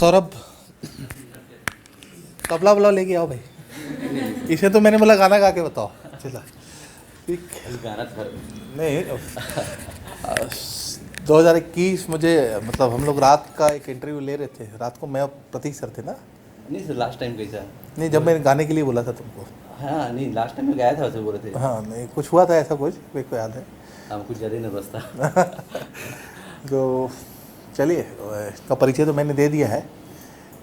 सौरभ तबला वबला लेके आओ भाई। इसे तो मैंने बोला गाना गा के बताओ। चला ठीक। गाना नहीं 2021 मुझे मतलब हम लोग रात का एक इंटरव्यू ले रहे थे। रात को मैं प्रतीक सर थे ना? नहीं सर, लास्ट टाइम कैसा? नहीं, जब मैंने गाने के लिए बोला था तुमको। हाँ नहीं, लास्ट टाइम में गाया था वैसे बोले थे। हाँ नहीं, कुछ हुआ था ऐसा, कुछ मेरे को याद है। हम कुछ ज़्यादा ही नर्वस था। तो चलिए, इसका परिचय तो मैंने दे दिया है।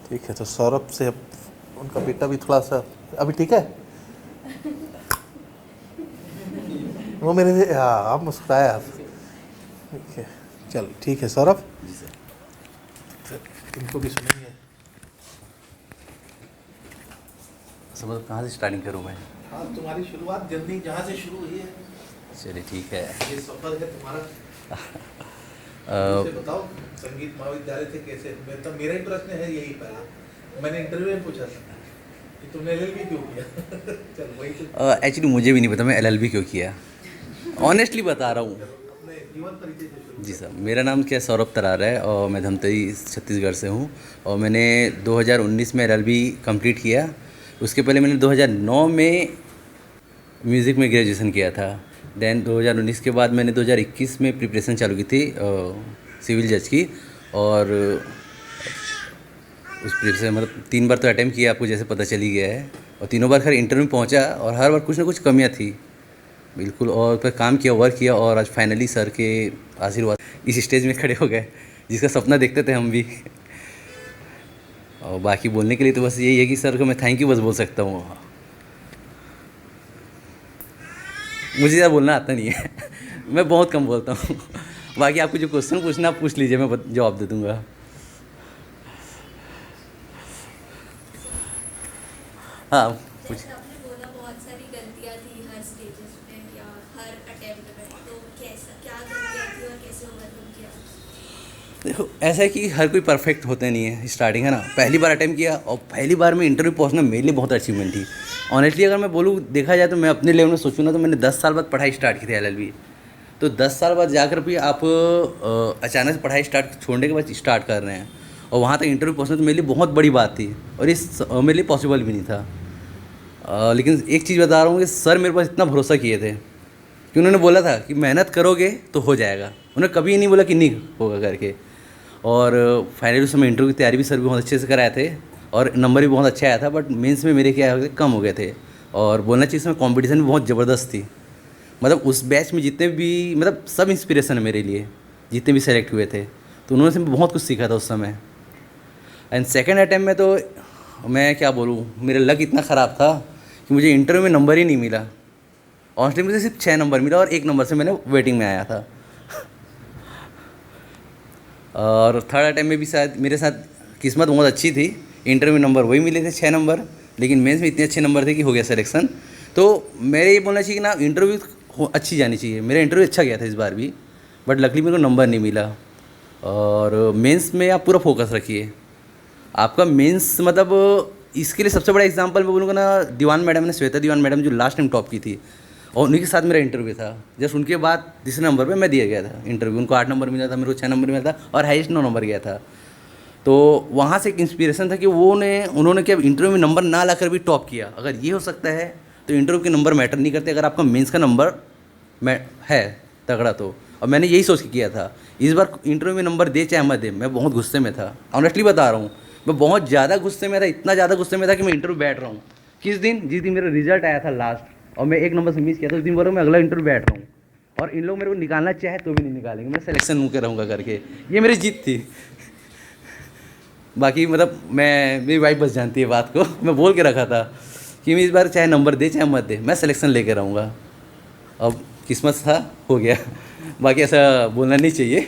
ठीक है, तो सौरभ से उनका बेटा भी थोड़ा सा अभी ठीक है। वो मेरे से हाँ, आप मुस्कुराए आप। ठीक है, चल ठीक है सौरभ जी सर। इनको भी सुनेंगे। समझ कहाँ से स्टार्टिंग करूँ मैं? हाँ, तुम्हारी शुरुआत जर्नी जहाँ से शुरू हुई है। चलिए ठीक है। ये सफर है तुम्हारा। मुझे बताओ, संगीत महाविद्यालय थे कैसे? मेरा ही प्रश्न है यही। पहला मैंने इंटरव्यू में पूछा था कि तुमने एलएलबी क्यों किया। चल वही तो। एक्चुअली मुझे भी नहीं पता मैं एलएलबी क्यों किया। ऑनेस्टली बता रहा हूँ। अपने जीवन परिचय से शुरू। जी सर, मेरा नाम क्या सौरभ तरार है और मैं धमतरी छत्तीसगढ़ से हूँ। और मैंने 2019 में एलएलबी कंप्लीट किया। उसके पहले मैंने 2009 में म्यूज़िक में ग्रेजुएशन किया था। देन 2019 के बाद मैंने 2021 में प्रिपरेशन चालू की थी सिविल जज की। और उस प्रिपरेशन मतलब 3 बार तो अटैम्प्ट किया, आपको जैसे पता चली गया है। और तीनों बार खैर इंटरव्यू में पहुंचा और हर बार कुछ ना कुछ कमियां थी बिल्कुल। और फिर काम किया, वर्क किया और आज फाइनली सर के आशीर्वाद इस स्टेज में खड़े हो गए जिसका सपना देखते थे हम भी। और बाकी बोलने के लिए तो बस यही है कि सर को मैं थैंक यू बस बोल सकता हूँ। मुझे ज़्यादा बोलना आता नहीं है। मैं बहुत कम बोलता हूँ। बाकी आपको जो क्वेश्चन पूछना आप पूछ लीजिए, मैं जवाब दे दूँगा। हाँ पूछ। आपने बोला बहुत सारी गलतियाँ थी हर स्टेजेस में या हर अटेम्प्ट में, तो कैसा क्या गलतियाँ थी और कैसे ओवरकम किया? देखो ऐसा है कि हर कोई परफेक्ट होता नहीं है। स्टार्टिंग है ना, पहली बार अटेम्प्ट किया और पहली बार में इंटरव्यू पहुंचना मेरे लिए बहुत अचीवमेंट थी। ऑनेस्टली अगर मैं बोलूँ, देखा जाए तो मैं अपने लेवल में सोचूँ ना तो मैंने 10 साल बाद पढ़ाई स्टार्ट की थी एलएलबी। तो 10 साल बाद जाकर भी आप अचानक से पढ़ाई छोड़ने के बाद स्टार्ट कर रहे हैं और वहाँ तक इंटरव्यू पहुँचना तो मेरे लिए बहुत बड़ी बात थी और इस मेरे लिए पॉसिबल भी नहीं था। लेकिन एक चीज़ बता रहा हूँ कि सर मेरे पास इतना भरोसा किए थे कि उन्होंने बोला था कि मेहनत करोगे तो हो जाएगा। उन्होंने कभी नहीं बोला कि नहीं होगा करके। और फाइनली उस समय इंटरव्यू की तैयारी भी सर भी बहुत अच्छे से कराए थे और नंबर भी बहुत अच्छा आया था। बट मेंस में मेरे क्या कम हो गए थे और बोलना चाहिए इसमें कंपटीशन भी बहुत ज़बरदस्त थी। मतलब उस बैच में जितने भी मतलब सब इंस्पिरेशन है मेरे लिए, जितने भी सेलेक्ट हुए थे। तो उन्होंने से बहुत कुछ सीखा था उस समय। एंड सेकेंड अटैम्प्ट में तो मैं क्या बोलूँ, मेरा लक इतना ख़राब था कि मुझे इंटरव्यू में नंबर ही नहीं मिला। ऑनेस्टली मुझे सिर्फ 6 नंबर मिला और 1 नंबर से मैंने वेटिंग में आया था। और थर्ड अटैम्प्ट में भी शायद मेरे साथ किस्मत बहुत अच्छी थी। इंटरव्यू में नंबर वही मिले थे 6 नंबर, लेकिन मेंस में इतने अच्छे नंबर थे कि हो गया सिलेक्शन। तो मेरे ये बोलना चाहिए कि ना इंटरव्यू अच्छी जानी चाहिए। मेरा इंटरव्यू अच्छा गया था इस बार भी, बट लकली मेरे को नंबर नहीं मिला। और मेंस में आप पूरा फोकस रखिए। आपका मेंस मतलब इसके लिए सबसे बड़ा एग्जांपल मैं बोलूँगा ना, दीवान मैडम ने, श्वेता दीवान मैडम जो लास्ट टाइम टॉप की थी और उन्हीं के साथ मेरा इंटरव्यू था। जस्ट उनके बाद तीसरे नंबर पे मैं दिया गया था इंटरव्यू। उनको 8 नंबर मिला था, मेरे को 6 नंबर मिला था और हाईएस्ट 9 नंबर गया था। तो वहाँ से एक इंस्पिरेशन था कि उन्होंने क्या इंटरव्यू में नंबर ना लाकर भी टॉप किया। अगर ये हो सकता है तो इंटरव्यू के नंबर मैटर नहीं करते अगर आपका मेंस का नंबर है तगड़ा तो। और मैंने यही सोच के किया था। इस बार इंटरव्यू में नंबर दे चाहे मत दे, मैं बहुत गुस्से में था। ऑनेस्टली बता रहा हूँ, मैं बहुत ज़्यादा गुस्से में था। इतना ज़्यादा गुस्से में था कि मैं इंटरव्यू बैठ रहा हूँ जिस दिन मेरा रिजल्ट आया था लास्ट और मैं 1 नंबर से मिस किया था, उस दिन बोल रहा हूँ मैं अगला इंटरव्यू बैठ रहा हूँ और इन लोग मेरे को निकालना चाहे तो भी नहीं निकालेंगे, मैं सिलेक्शन मुँह के रहूँगा करके। ये मेरी जीत थी। बाकी मतलब मेरी वाइफ बस जानती है बात को। मैं बोल के रखा था कि मैं इस बार चाहे नंबर दे चाहे मत दे, मैं सिलेक्शन लेके रहूँगा। अब किस्मत था, हो गया। बाकी ऐसा बोलना नहीं चाहिए।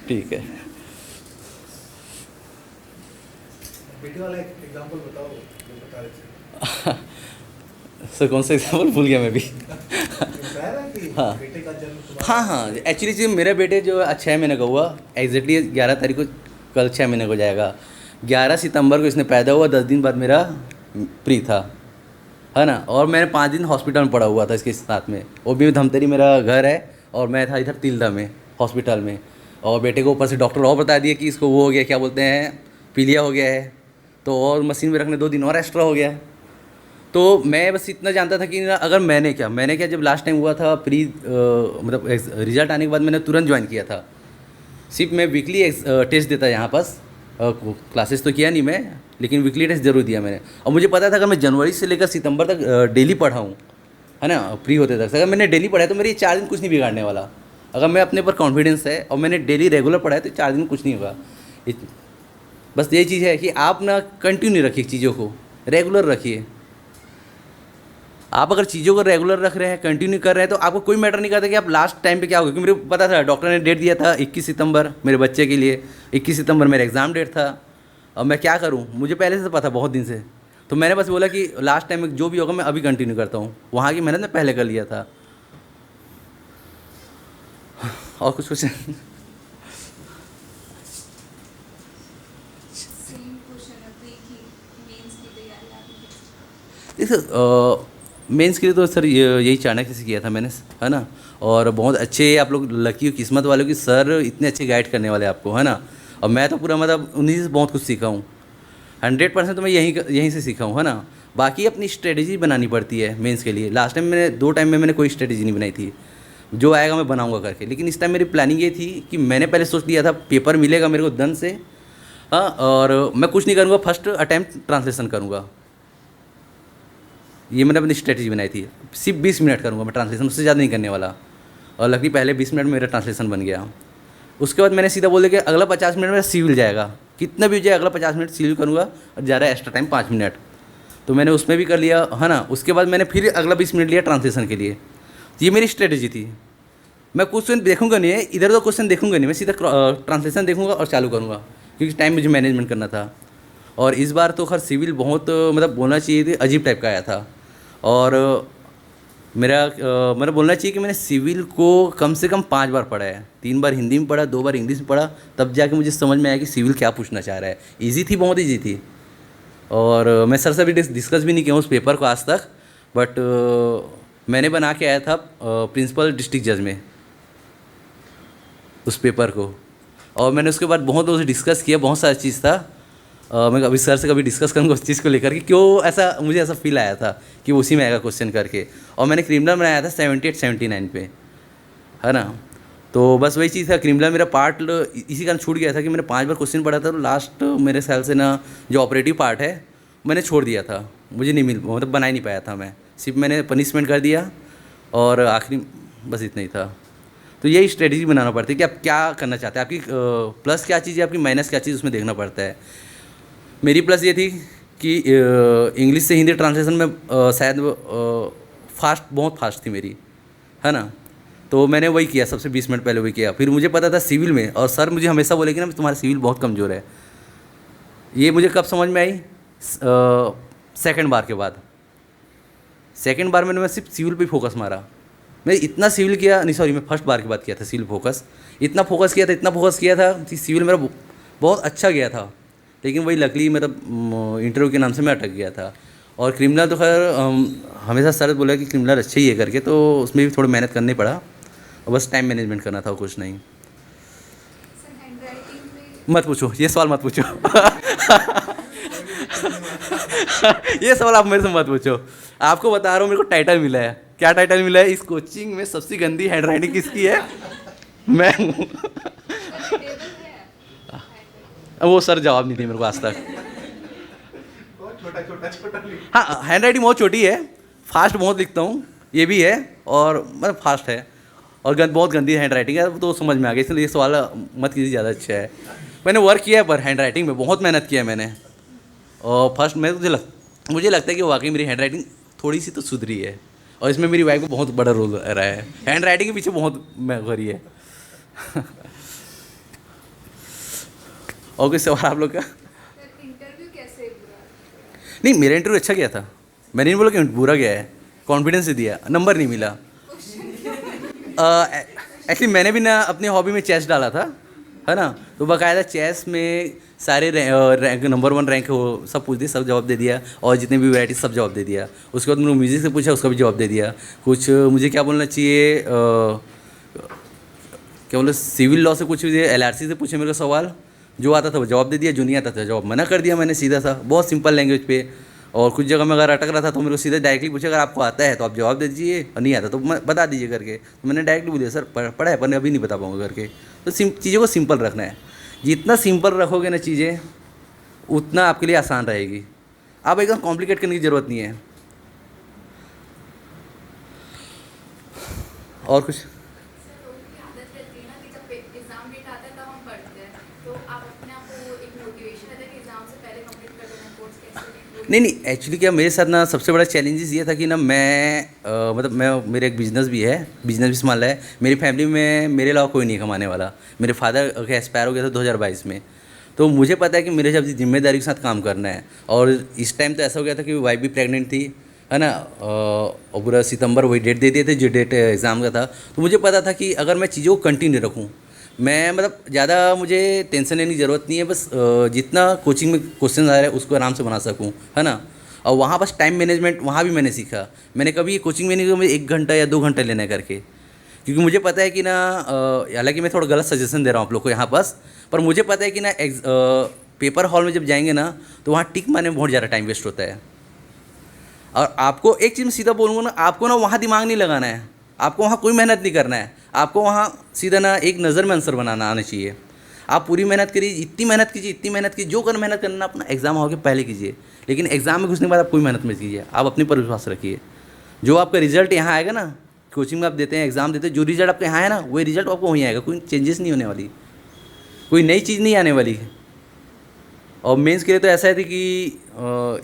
ठीक है। बेटे वाला एक एग्जांपल बताओ जो बता रहे थे। सर कौन सा एग्जाम्पल भूल गया मैं भी। हाँ बेटे का जन्म तुम्हारा। हाँ, एक्चुअली जो मेरा बेटे जो 6 महीने का हुआ, एग्जैक्टली 11 तारीख को, कल 6 महीने को जाएगा। 11 सितंबर को इसने पैदा हुआ, 10 दिन बाद मेरा प्री था, है ना। और मैंने 5 दिन हॉस्पिटल में पड़ा हुआ था इसके साथ में। वो भी धमतरी मेरा घर है और मैं था इधर तिल्दा में हॉस्पिटल में। और बेटे को ऊपर से डॉक्टर और बता दिया कि इसको वो हो गया, क्या बोलते हैं, पीलिया हो गया है, तो और मशीन में रखने 2 दिन और एक्स्ट्रा हो गया। तो मैं बस इतना जानता था कि ना अगर मैंने क्या जब लास्ट टाइम हुआ था प्री मतलब रिजल्ट आने के बाद मैंने तुरंत ज्वाइन किया था। सिर्फ मैं वीकली टेस्ट देता यहाँ पास, क्लासेस तो किया नहीं मैं, लेकिन वीकली टेस्ट ज़रूर दिया मैंने। और मुझे पता था अगर मैं जनवरी से लेकर सितंबर तक डेली पढ़ा हूँ, है ना, फ्री होते तक, अगर मैंने डेली पढ़ा है तो मेरे 4 दिन कुछ नहीं बिगाड़ने वाला। अगर मैं अपने पर कॉन्फिडेंस है और मैंने डेली रेगुलर पढ़ा है तो 4 दिन कुछ नहीं होगा। बस ये चीज़ है कि आप ना कंटिन्यू रखिए, चीज़ों को रेगुलर रखिए। आप अगर चीज़ों को रेगुलर रख रहे हैं, कंटिन्यू कर रहे हैं, तो आपको कोई मैटर नहीं करता कि आप लास्ट टाइम पे क्या होगा। क्योंकि मेरे पता था, डॉक्टर ने डेट दिया था 21 सितंबर मेरे बच्चे के लिए, 21 सितंबर मेरा एग्ज़ाम डेट था। अब मैं क्या करूं, मुझे पहले से पता बहुत दिन से। तो मैंने बस बोला कि लास्ट टाइम में जो भी होगा मैं अभी कंटिन्यू करता हूँ। वहाँ की मेहनत मैं पहले कर लिया था। और कुछ क्वेश्चन? देखो मेंस के लिए तो सर यही चाणक्य से किया था मैंने, है ना। और बहुत अच्छे आप लोग लकी हो, किस्मत वालों की सर इतने अच्छे गाइड करने वाले आपको, है ना। और मैं तो पूरा मतलब उन्हीं से बहुत कुछ सीखा हूँ। 100% तो मैं यहीं से सीखा हूँ, है ना। बाकी अपनी स्ट्रेटेजी बनानी पड़ती है मेंस के लिए। लास्ट टाइम मैंने 2 टाइम में मैंने कोई स्ट्रेटेजी नहीं बनाई थी, जो आएगा मैं बनाऊँगा करके। लेकिन इस टाइम मेरी प्लानिंग ये थी कि मैंने पहले सोच लिया था पेपर मिलेगा मेरे को दन से, हाँ, और मैं कुछ नहीं करूँगा, फर्स्ट अटैम्प्ट ट्रांसलेशन करूँगा। ये मैंने अपनी स्ट्रेटजी बनाई थी। सिर्फ 20 मिनट करूँगा मैं ट्रांसलेशन, उससे ज़्यादा नहीं करने वाला। और लकी पहले 20 मिनट में मेरा ट्रांसलेशन बन गया। उसके बाद मैंने सीधा बोल दिया कि अगला 50 मिनट मेरा सिविल जाएगा, कितना भी हो जाए अगला 50 मिनट सिविल करूँगा, और जा रहा है एक्स्ट्रा टाइम 5 मिनट। तो मैंने उसमें भी कर लिया, है ना। उसके बाद मैंने फिर अगला 20 मिनट लिया ट्रांसलेशन के लिए। ये मेरी स्ट्रेटजी थी। मैं क्वेश्चन देखूँगा नहीं, इधर उधर क्वेश्चन देखूँगा नहीं, मैं सीधा ट्रांसलेशन देखूँगा और चालू करूँगा, क्योंकि टाइम मुझे मैनेजमेंट करना था। और इस बार तो खैर सिविल बहुत मतलब बोलना चाहिए थी अजीब टाइप का आया था। और मेरा बोलना चाहिए कि मैंने सिविल को कम से कम 5 बार पढ़ा है। 3 बार हिंदी में पढ़ा, 2 बार इंग्लिश में पढ़ा, तब जाके मुझे समझ में आया कि सिविल क्या पूछना चाह रहा है। ईजी थी, बहुत ईजी थी। और मैं सर से अभी डिस्कस भी नहीं किया उस पेपर को आज तक, बट मैंने बना के आया था प्रिंसिपल डिस्ट्रिक्ट जज में उस पेपर को। और मैंने उसके बाद बहुत लोगों से डिस्कस किया, बहुत सारा चीज़ था। मैं अभी सर से कभी डिस्कस करूँगा उस चीज़ को लेकर कि क्यों ऐसा मुझे ऐसा फील आया था कि उसी में आएगा क्वेश्चन करके। और मैंने क्रिमिनल बनाया था 78-79 पे, है ना। तो बस वही चीज़ था, क्रिमिनल मेरा पार्ट इसी कारण छूट गया था कि मैंने 5 बार क्वेश्चन पढ़ा था। तो लास्ट मेरे ख्याल से ना जो ऑपरेटिव पार्ट है मैंने छोड़ दिया था, मुझे नहीं मतलब बना ही नहीं पाया था मैं। सिर्फ मैंने पनिशमेंट कर दिया और आखिरी बस इतना ही था। तो यही स्ट्रेटजी बनाना पड़ता है कि आप क्या करना चाहते हैं, आपकी प्लस क्या चीज़ है, आपकी माइनस क्या चीज़, उसमें देखना पड़ता है। मेरी प्लस ये थी कि इंग्लिश से हिंदी ट्रांसलेशन में शायद बहुत फास्ट थी मेरी, है ना। तो मैंने वही किया, सबसे 20 मिनट पहले वही किया। फिर मुझे पता था सिविल में, और सर मुझे हमेशा बोले कि ना तुम्हारा सिविल बहुत कमज़ोर है। ये मुझे कब समझ में आई, सेकंड बार के बाद। सेकंड बार मैं सिर्फ सिविल पे फोकस मारा। मैं इतना सिविल किया, नहीं सॉरी, मैं फर्स्ट बार के बाद किया था सिविल फोकस। इतना फोकस किया था कि सिविल मेरा बहुत अच्छा गया था। लेकिन वही लकली मतलब इंटरव्यू के नाम से मैं अटक गया था। और क्रिमिनल तो खैर हमेशा सर बोला कि क्रिमिनल अच्छे ही है करके, तो उसमें भी थोड़ी मेहनत करनी पड़ा और बस टाइम मैनेजमेंट करना था, कुछ नहीं। मत पूछो ये सवाल, मत पूछो ये सवाल आप मेरे से मत पूछो। आपको बता रहा हूँ, मेरे को टाइटल मिला है। क्या टाइटल मिला है? इस कोचिंग में सबसे गंदी हैंड राइटिंग किसकी है? मैं हूँ। वो सर जवाब नहीं दिए मेरे को आज तक। हाँ, हैंड राइटिंग बहुत छोटी है, फास्ट बहुत लिखता हूँ, ये भी है, और मतलब फास्ट है, और बहुत गंदी हैंड राइटिंग है, तो समझ में आ गया। इसलिए ये सवाल मत कीजिए, ज़्यादा अच्छा है। मैंने वर्क किया है पर हैंड राइटिंग में बहुत मेहनत किया है मैंने। और फर्स्ट मुझे लगता है कि वाकई मेरी हैंड राइटिंग थोड़ी सी तो सुधरी है, और इसमें मेरी वाइफ को बहुत बड़ा रोल रहा है। हैंड राइटिंग के पीछे बहुत मेहनत है। और कोई सवाल आप लोग का? इंटरव्यू कैसे बुरा? नहीं, मेरा इंटरव्यू अच्छा गया था, मैंने नहीं बोला कि बुरा गया है, कॉन्फिडेंस से दिया, नंबर नहीं मिला। एक्चुअली मैंने भी ना अपनी हॉबी में चेस डाला था, है ना। तो बाकायदा चेस में सारे रैंक नंबर 1 रैंक हो सब पूछ दिए, सब जवाब दे दिया, और जितने भी वैराइटी सब जवाब दे दिया। उसके बाद मैंने म्यूज़िक से पूछा, उसका भी जवाब दे दिया। कुछ मुझे क्या बोलना चाहिए, क्या बोले सिविल लॉ से कुछ भी LRC से पूछे मेरे को सवाल, जो आता था वो जवाब दे दिया, जो नहीं आता था जवाब मना कर दिया मैंने सीधा सा, बहुत सिंपल लैंग्वेज पे। और कुछ जगह में अगर अटक रहा था तो मेरे को सीधा डायरेक्टली पूछे अगर आपको आता है तो आप जवाब दे दीजिए, और नहीं आता तो बता दीजिए करके। तो मैंने डायरेक्टली बोल दिया सर पढ़ा है पर अभी नहीं बता पाऊँगा करके। तो चीज़ों को सिंपल रखना है, जितना सिंपल रखोगे ना चीज़ें उतना आपके लिए आसान रहेगी। आप एकदम कॉम्प्लिकेट करने की ज़रूरत नहीं है। और कुछ सर लोगों की आदत रहती है ना कि जब एग्जाम डेट आता है तब हम पढ़ते हैं, तो आप अपने आप को एक मोटिवेशन रहता है कि एग्जाम से पहले कंप्लीट कर देना है कोर्स कैसे। नहीं एक्चुअली क्या मेरे साथ ना सबसे बड़ा चैलेंजेस ये था कि ना मैं मेरा एक बिज़नेस भी है, बिज़नेस भी संभाला है। मेरी फैमिली में मेरे अलावा कोई नहीं कमाने वाला। मेरे फादर का एक्सपायर हो गया था 2022 में। तो मुझे पता है कि मेरे जब जिम्मेदारी के साथ काम करना है। और इस टाइम तो ऐसा हो गया था कि वाइफ भी प्रेग्नेंट थी, है ना, और पूरा सितंबर वही डेट दे दिए थे जो डेट एग्ज़ाम का था। तो मुझे पता था कि अगर मैं चीज़ों को कंटिन्यू रखूँ, मैं मतलब ज़्यादा मुझे टेंशन लेने की ज़रूरत नहीं है, बस जितना कोचिंग में क्वेश्चन आ रहे हैं उसको आराम से बना सकूँ, है ना। और वहाँ बस टाइम मैनेजमेंट वहाँ भी मैंने सीखा। मैंने कभी कोचिंग में नहीं कि मुझे 1 घंटा या 2 घंटे लेना करके, क्योंकि मुझे पता है कि ना हालांकि मैं थोड़ा गलत सजेशन दे रहा हूँ आप लोग को यहाँ पास, पर मुझे पता है कि ना पेपर हॉल में जब जाएंगे ना तो वहाँ टिक मारने में बहुत ज़्यादा टाइम वेस्ट होता है। और आपको एक चीज़ में सीधा बोलूँगा ना, आपको ना वहाँ दिमाग नहीं लगाना है, आपको वहाँ कोई मेहनत नहीं करना है, आपको वहाँ सीधा ना एक नज़र में आंसर बनाना आना चाहिए। आप पूरी मेहनत करिए, इतनी मेहनत कीजिए, इतनी मेहनत कीजिए, जो कर मेहनत करना अपना एग्ज़ाम हो के पहले कीजिए। लेकिन एग्ज़ाम में घुसने के बाद आप कोई मेहनत मत कीजिए, आप अपने पर विश्वास रखिए। जो आपका रिजल्ट यहाँ आएगा ना, कोचिंग में आप देते हैं, एग्ज़ाम देते हैं, जो रिजल्ट आपके यहाँ है ना वही रिजल्ट आपको वहीं आएगा, कोई चेंजेस नहीं होने वाली, कोई नई चीज़ नहीं आने वाली। और मेंस के लिए तो ऐसा है कि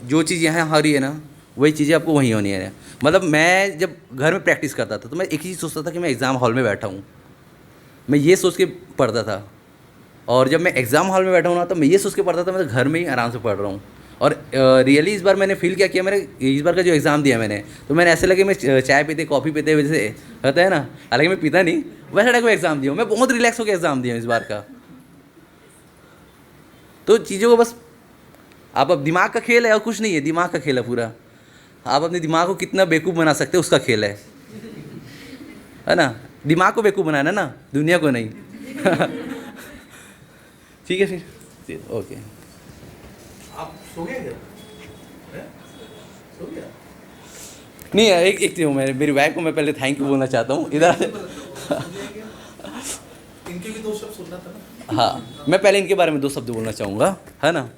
जो चीज़ यहाँ हो रही है ना वही चीज़ें आपको वहीं होनी है। मतलब मैं जब घर में प्रैक्टिस करता था तो मैं एक ही चीज़ सोचता था कि मैं एग्ज़ाम हॉल में बैठा हूँ, मैं ये सोच के पढ़ता था। और जब मैं एग्ज़ाम हॉल में बैठा हूँ ना तो मैं ये सोच के पढ़ता था मैं तो घर में ही आराम से पढ़ रहा हूँ। और रियली इस बार मैंने फील क्या किया, मेरे इस बार का जो एग्ज़ाम दिया मैंने, तो मैंने ऐसे लगे मैं चाय पीते कॉफ़ी पीते वैसे होता है ना, हालांकि मैं पीता नहीं, वैसा टाइप का एग्ज़ाम दिया, मैं बहुत रिलैक्स होकर एग्ज़ाम दिया इस बार का। तो चीज़ों को बस आप अब दिमाग का खेल है और कुछ नहीं है, दिमाग का खेल है पूरा। आप अपने दिमाग को कितना बेवकूफ़ बना सकते हो उसका खेल है ना। दिमाग को बेवकूफ़ बनाना ना, दुनिया को नहीं। ठीक है फिर ओके। आप सो गए क्या? हैं? सो गया? नहीं एक चीज़ मैं मेरी वाइफ को मैं पहले थैंक यू बोलना चाहता हूँ इधर। इनके भी 2 शब्द सुनना था ना। हाँ मैं पहले इनके बारे में 2 शब्द बोलना चाहूँगा, है ना।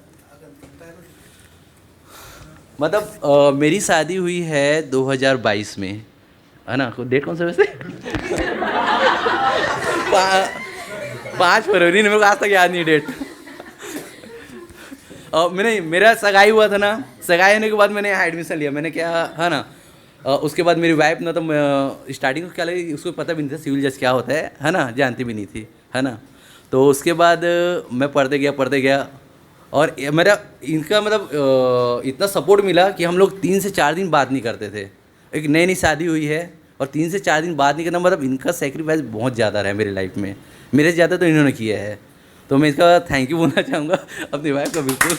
मतलब मेरी शादी हुई है 2022 में, है ना। डेट कौन सा वैसे? 5 फरवरी ने, मेरे को आज तक याद नहीं डेट। और मेरा सगाई हुआ था ना, सगाई होने के बाद मैंने यहाँ एडमिशन लिया, मैंने क्या, है ना। उसके बाद मेरी वाइफ ना तो स्टार्टिंग में क्या लगी उसको पता भी नहीं था सिविल जज क्या होता है ना, जानती भी नहीं थी, है ना। तो उसके बाद मैं पढ़ते गया और मेरा इनका मतलब इतना सपोर्ट मिला कि हम लोग 3 से 4 दिन बात नहीं करते थे। एक नई शादी हुई है और 3 से 4 दिन बात नहीं करना, मतलब इनका सेक्रीफाइस बहुत ज़्यादा रहा है मेरी लाइफ में, मेरे से ज़्यादा तो इन्होंने किया है। तो मैं इसका थैंक यू बोलना चाहूँगा अपनी वाइफ का। बिल्कुल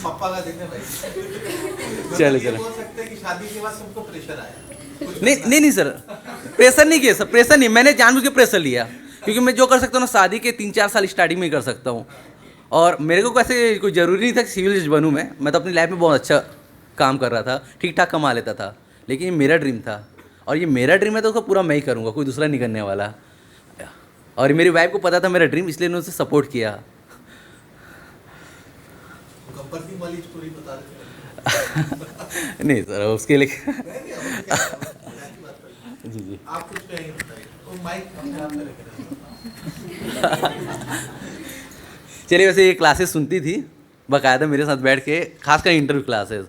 पापा का देखने भाई। चलो ये बोल सकते हैं कि शादी के बाद सबको प्रेशर आया। नहीं सर, प्रेशर नहीं किया सर, प्रेशर नहीं, मैंने जानबूझ के प्रेशर लिया, क्योंकि मैं जो कर सकता हूँ ना शादी के 3-4 साल स्टार्टिंग में ही कर सकता हूँ। और मेरे को कैसे कोई ज़रूरी नहीं था कि सिविल जज बनूँ। मैं तो अपनी लाइफ में बहुत अच्छा काम कर रहा था, ठीक ठाक कमा लेता था, लेकिन ये मेरा ड्रीम था और ये मेरा ड्रीम है तो उसको पूरा मैं ही करूँगा, कोई दूसरा नहीं करने वाला। और मेरी वाइफ को पता था मेरा ड्रीम, इसलिए उन्होंने उसे सपोर्ट किया। गब्बर सिंह वाली स्टोरी बता रहे थे। नहीं सर उसके लिए जी आप कुछ कहेंगे बताइए, तो माइक अपने हाथ में रखे। चलिए, वैसे ये क्लासेस सुनती थी बाकायदा मेरे साथ बैठ के, खासकर इंटरव्यू क्लासेस।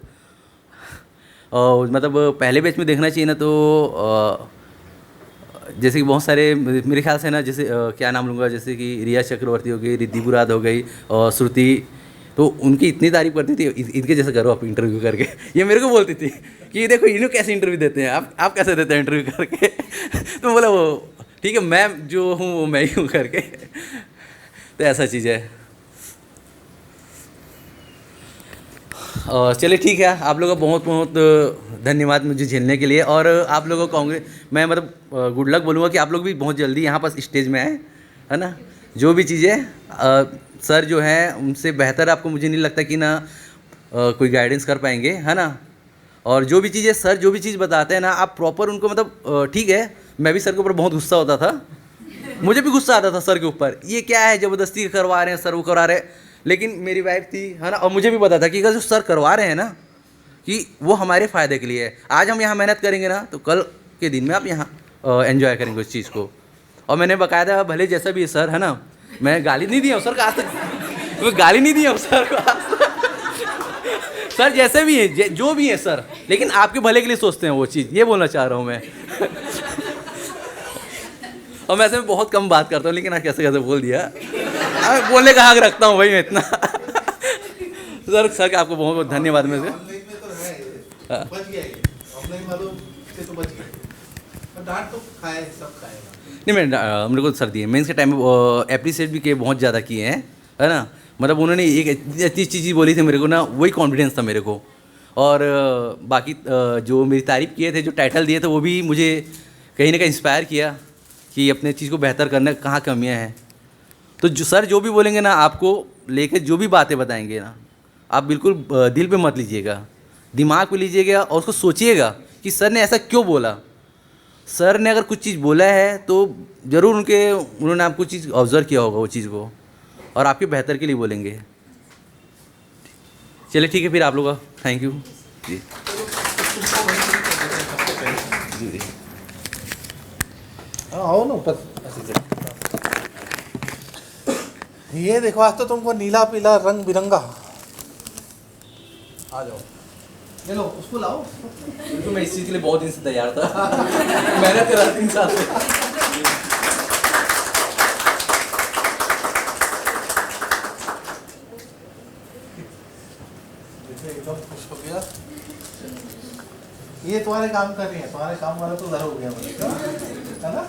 और मतलब पहले बैच में देखना चाहिए ना तो जैसे कि बहुत सारे मेरे ख्याल से ना, जैसे क्या नाम लूँगा, जैसे कि रिया चक्रवर्ती हो गई, रिद्धि बुराद हो गई और श्रुति, तो उनकी इतनी तारीफ करती थी, इनके जैसे करो आप इंटरव्यू करके। ये मेरे को बोलती थी कि देखो इन्हों कैसे इंटरव्यू देते हैं, आप कैसे देते हैं इंटरव्यू करके। तो बोला वो ठीक है, मैं जो हूँ वो मैं ही हूँ करके। तो ऐसा चीज़ है। चलिए ठीक है, आप लोगों का बहुत बहुत धन्यवाद मुझे झेलने के लिए। और आप लोगों को कहूँगे मैं मतलब गुड लक बोलूँगा कि आप लोग भी बहुत जल्दी यहाँ पर स्टेज में आए, है ना। जो भी चीज़ें सर जो है उनसे बेहतर आपको मुझे नहीं लगता कि ना कोई गाइडेंस कर पाएंगे, है ना। और जो भी चीज़ें सर जो भी चीज़ बताते हैं ना, आप प्रॉपर उनको मतलब ठीक है, मैं भी सर के ऊपर बहुत गुस्सा होता था, मुझे भी गुस्सा आता था सर के ऊपर, ये क्या है ज़बरदस्ती करवा रहे हैं सर, वो करवा रहे हैं। लेकिन मेरी वाइफ थी, है ना, और मुझे भी पता था कि अगर जो सर करवा रहे हैं ना कि वो हमारे फ़ायदे के लिए है। आज हम यहाँ मेहनत करेंगे ना तो कल के दिन में आप यहाँ एंजॉय करेंगे उस चीज़ को। और मैंने बकायदा भले जैसा भी है सर, है ना, मैं गाली नहीं दिया हूँ सर को आज तक, मैं गाली नहीं दिया हूँ सर को आज तक। सर जैसे भी है जो भी है सर, लेकिन आपके भले के लिए सोचते हैं वो चीज़, ये बोलना चाह रहा हूँ मैं। और मैं ऐसे में बहुत कम बात करता हूँ, लेकिन आज कैसे कैसे बोल दिया, बोलने का हक रखता हूँ भाई मैं इतना। सर आपको बहुत बहुत धन्यवाद। मैं से ऑनलाइन में तो है ये, बच गया ये, ऑफलाइन वालों से तो बच गया, डांट तो खाए, सब खाएगा। नहीं, मैंने मेरे को सर दिए मेंस के टाइम में अप्रिशिएट भी किए, बहुत ज़्यादा किए हैं, है ना। मतलब उन्होंने एक इतनी चीज़ बोली थी मेरे को ना, वही कॉन्फिडेंस था मेरे को। और बाकी जो मेरी तारीफ़ किए थे, जो टाइटल दिए थे, वो भी मुझे कहीं ना कहीं इंस्पायर किया कि अपने चीज़ को बेहतर करने कहाँ कमियाँ हैं। तो जो सर जो भी बोलेंगे ना, आपको लेके जो भी बातें बताएंगे ना, आप बिल्कुल दिल पे मत लीजिएगा, दिमाग पे लीजिएगा और उसको सोचिएगा कि सर ने ऐसा क्यों बोला। सर ने अगर कुछ चीज़ बोला है तो ज़रूर उन्होंने आपको चीज़ ऑब्ज़र्व किया होगा वो चीज़ को, और आपके बेहतर के लिए बोलेंगे। चलिए ठीक है, फिर आप लोग का थैंक यू जी। जी आओ ना ऊपर। ये देखो, आज तो तुमको नीला पीला रंग बिरंगा। आ जाओ, ले लो, उसको लाओ। तो मैं इस चीज़ के लिए बहुत दिन से तैयार था। मेहनत कर रहा 3 साल से। एकदम खुश हो गया। ये तुम्हारे काम कर रही है, तुम्हारे काम वाला तो उधर हो गया मुझे, है ना।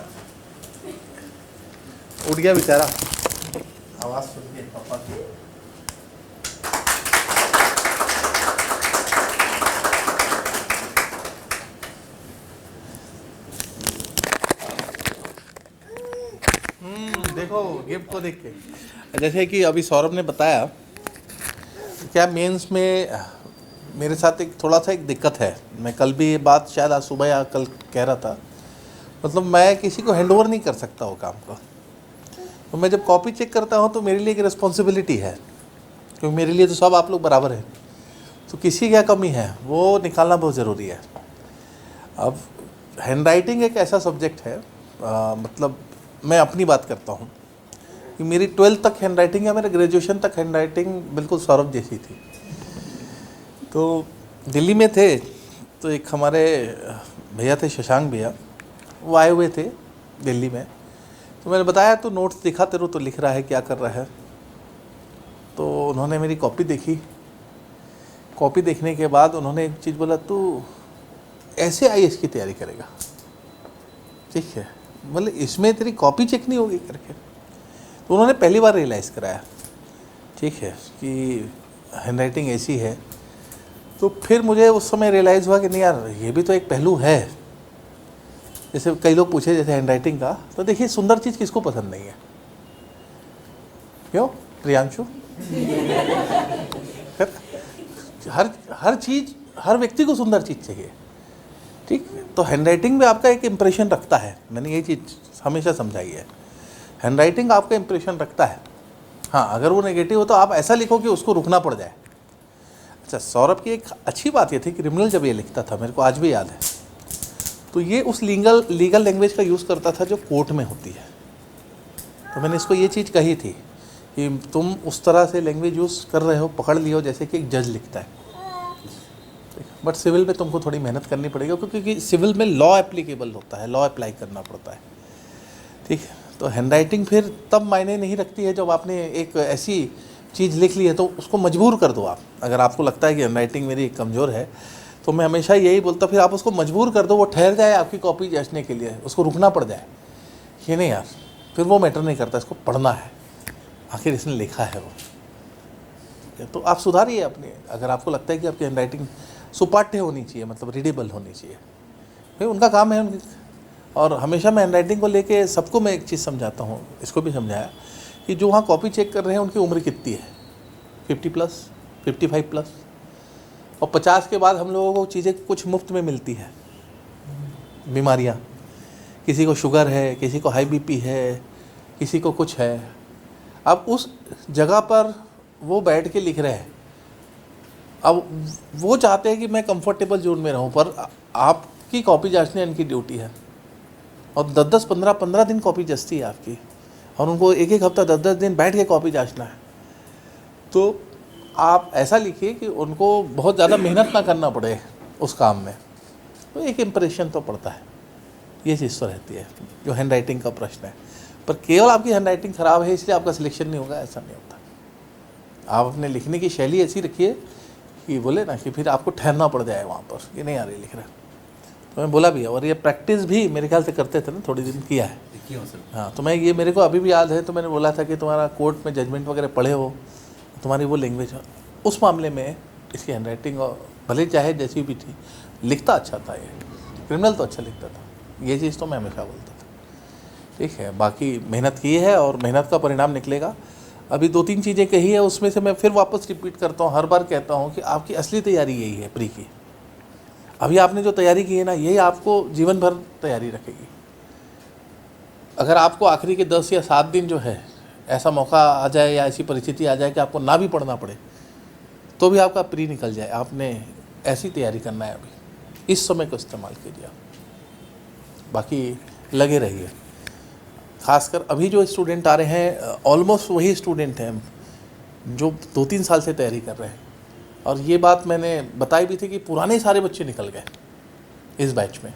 उठ गया बेचारा, आवाज़ सुन के पापा की। देखो गिफ्ट को देख के, जैसे कि अभी सौरभ ने बताया, क्या मेंस में मेरे साथ एक थोड़ा सा एक दिक्कत है। मैं कल भी ये बात शायद आज सुबह या कल कह रहा था, मतलब मैं किसी को हैंड ओवर नहीं कर सकता वो काम को। तो मैं जब कॉपी चेक करता हूँ तो मेरे लिए एक रिस्पॉन्सिबिलिटी है, क्योंकि मेरे लिए तो सब आप लोग बराबर हैं। तो किसी क्या कमी है वो निकालना बहुत ज़रूरी है। अब हैंड राइटिंग एक ऐसा सब्जेक्ट है, मतलब मैं अपनी बात करता हूँ कि मेरी 12th तक हैंड राइटिंग या मेरे ग्रेजुएशन तक हैंड राइटिंग बिल्कुल सौरभ जैसी थी। तो दिल्ली में थे तो एक हमारे भैया थे, शशांक भैया, वो आए हुए थे दिल्ली में। तो मैंने बताया तो नोट्स दिखा, तेरे तो लिख रहा है, क्या कर रहा है। तो उन्होंने मेरी कॉपी देखी। कॉपी देखने के बाद उन्होंने एक चीज़ बोला, तू ऐसे IAS की तैयारी करेगा, ठीक है, मतलब इसमें तेरी कॉपी चेक नहीं होगी करके। तो उन्होंने पहली बार रियलाइज़ कराया, ठीक है, कि हैंड राइटिंग ऐसी है। तो फिर मुझे उस समय रियलाइज़ हुआ कि नहीं यार, ये भी तो एक पहलू है। जैसे कई लोग पूछे जैसे हैंड राइटिंग का, तो देखिए सुंदर चीज़ किसको पसंद नहीं है, क्यों प्रियांशु? हर चीज़, हर व्यक्ति को सुंदर चीज़ चाहिए, ठीक। तो हैंड राइटिंग में आपका एक इम्प्रेशन रखता है, मैंने ये चीज़ हमेशा समझाई है। हैंड राइटिंग आपका इम्प्रेशन रखता है। हाँ, अगर वो नेगेटिव हो तो आप ऐसा लिखो कि उसको रुकना पड़ जाए। अच्छा, सौरभ की एक अच्छी बात ये थी, क्रिमिनल जब ये लिखता था, मेरे को आज भी याद है, तो ये उस लीगल लैंग्वेज का यूज़ करता था जो कोर्ट में होती है। तो मैंने इसको ये चीज़ कही थी कि तुम उस तरह से लैंग्वेज यूज़ कर रहे हो, पकड़ लियो जैसे कि एक जज लिखता है। बट सिविल में तुमको थोड़ी मेहनत करनी पड़ेगी, क्योंकि सिविल में लॉ एप्लीकेबल होता है, लॉ अप्लाई करना पड़ता है, ठीक है। तो हैंड राइटिंग फिर तब मायने नहीं रखती है जब आपने एक ऐसी चीज़ लिख ली है, तो उसको मजबूर कर दो आप। अगर आपको लगता है कि हैंड राइटिंग मेरी कमज़ोर है, तो मैं हमेशा यही बोलता, फिर आप उसको मजबूर कर दो, वो ठहर जाए आपकी कॉपी जांचने के लिए, उसको रुकना पड़ जाए। ये नहीं यार, फिर वो मैटर नहीं करता, इसको पढ़ना है, आखिर इसने लिखा है वो। ठीक है, तो आप सुधारिए अपने, अगर आपको लगता है कि आपकी हैंडराइटिंग सुपाठ्य होनी चाहिए, मतलब रीडेबल होनी चाहिए, भाई उनका काम है उनकी। और हमेशा मैं हैंडराइटिंग को लेके सबको मैं एक चीज़ समझाता हूँ, इसको भी समझाया कि जो वहाँ कॉपी चेक कर रहे हैं उनकी उम्र कितनी है, 50+, 55+, और 50 के बाद हम लोगों को चीज़ें कुछ मुफ्त में मिलती है, बीमारियाँ, किसी को शुगर है, किसी को हाई बीपी है, किसी को कुछ है। अब उस जगह पर वो बैठ के लिख रहे हैं, अब वो चाहते हैं कि मैं कंफर्टेबल जोन में रहूं, पर आपकी कॉपी जांचने इनकी ड्यूटी है, और 10-10, 15-15 दिन कॉपी जचती है आपकी, और उनको एक एक हफ्ता 10-10 दिन बैठ के कॉपी जांचना है। तो आप ऐसा लिखिए कि उनको बहुत ज़्यादा मेहनत ना करना पड़े उस काम में, तो एक इम्प्रेशन तो पड़ता है, ये चीज़ तो रहती है जो हैंडराइटिंग का प्रश्न है। पर केवल आपकी हैंडराइटिंग ख़राब है इसलिए आपका सिलेक्शन नहीं होगा, ऐसा नहीं होता। आप अपने लिखने की शैली ऐसी रखिए कि बोले ना कि फिर आपको ठहरना पड़ जाए वहाँ पर, ये नहीं आ रही लिख रहा। तो मैं बोला भी, और ये प्रैक्टिस भी मेरे ख्याल से करते थे ना, थोड़ी दिन किया है। हाँ, तो मैं ये, मेरे को अभी भी याद है, तो मैंने बोला था कि तुम्हारा कोर्ट में जजमेंट वगैरह पढ़े हो, तुम्हारी वो लैंग्वेज हो, उस मामले में इसकी हैंडराइटिंग भले चाहे जैसी भी थी, लिखता अच्छा था, ये क्रिमिनल तो अच्छा लिखता था, ये चीज़ तो मैं हमेशा बोलता था। ठीक है, बाकी मेहनत की है और मेहनत का परिणाम निकलेगा। अभी 2-3 चीज़ें कही है, उसमें से मैं फिर वापस रिपीट करता हूँ, हर बार कहता हूँ कि आपकी असली तैयारी यही है, प्री की। अभी आपने जो तैयारी की है ना, यही आपको जीवन भर तैयारी रखेगी। अगर आपको आखिरी के 10 या 7 दिन जो है ऐसा मौका आ जाए या ऐसी परिस्थिति आ जाए कि आपको ना भी पढ़ना पड़े, तो भी आपका प्री निकल जाए, आपने ऐसी तैयारी करना है। अभी इस समय को इस्तेमाल कीजिए आप, बाकी लगे रहिए। खासकर अभी जो स्टूडेंट आ रहे हैं, ऑलमोस्ट वही स्टूडेंट हैं जो 2-3 साल से तैयारी कर रहे हैं, और ये बात मैंने बताई भी थी कि पुराने सारे बच्चे निकल गए इस बैच में।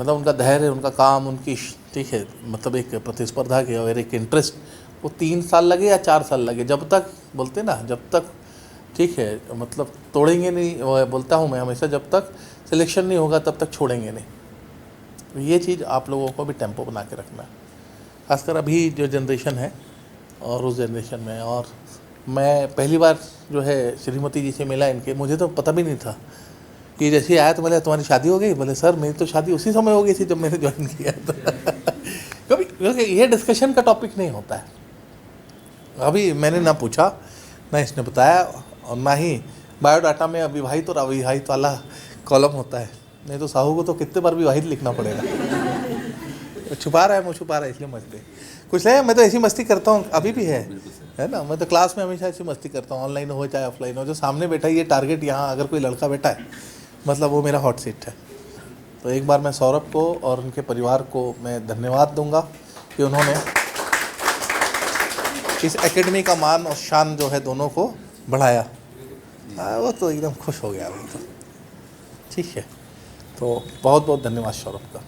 मतलब उनका धैर्य, उनका काम, उनकी, ठीक है, मतलब एक प्रतिस्पर्धा के और एक इंटरेस्ट, वो 3 साल लगे या 4 साल लगे, जब तक बोलते ना, जब तक, ठीक है, मतलब तोड़ेंगे नहीं, बोलता हूँ मैं हमेशा, जब तक सिलेक्शन नहीं होगा तब तक छोड़ेंगे नहीं। तो ये चीज़ आप लोगों को भी टेम्पो बना के रखना है, खासकर अभी जो जनरेशन है और उस जनरेशन में। और मैं पहली बार जो है श्रीमती जी से मिला इनके, मुझे तो पता भी नहीं था कि जैसे आया तो बोले तुम्हारी शादी हो गई। बोले सर मेरी तो शादी उसी समय हो गई थी जब मैंने ज्वाइन किया था। कभी ये डिस्कशन का टॉपिक नहीं होता है। अभी मैंने ना पूछा, ना इसने बताया, और ना ही बायोडाटा में अविवाहित और अविवाहित वाला कॉलम होता है, नहीं तो साहू को तो कितने बार विवाहित लिखना पड़ेगा। छुपा रहा है, मुँह छुपा रहा है, इसलिए मस्ती कुछ नहीं। मैं तो ऐसी मस्ती करता हूँ, अभी भी है ना। मैं तो क्लास में हमेशा ऐसी मस्ती करता हूँ, ऑनलाइन हो चाहे ऑफलाइन हो। जो सामने बैठा है, ये टारगेट, यहाँ अगर कोई लड़का बैठा है, मतलब वो मेरा हॉट सीट है। तो एक बार मैं सौरभ को और उनके परिवार को मैं धन्यवाद दूंगा कि उन्होंने इस एकेडमी का मान और शान जो है दोनों को बढ़ाया। वो तो एकदम खुश हो गया वो तो। ठीक है, तो बहुत बहुत धन्यवाद सौरभ का।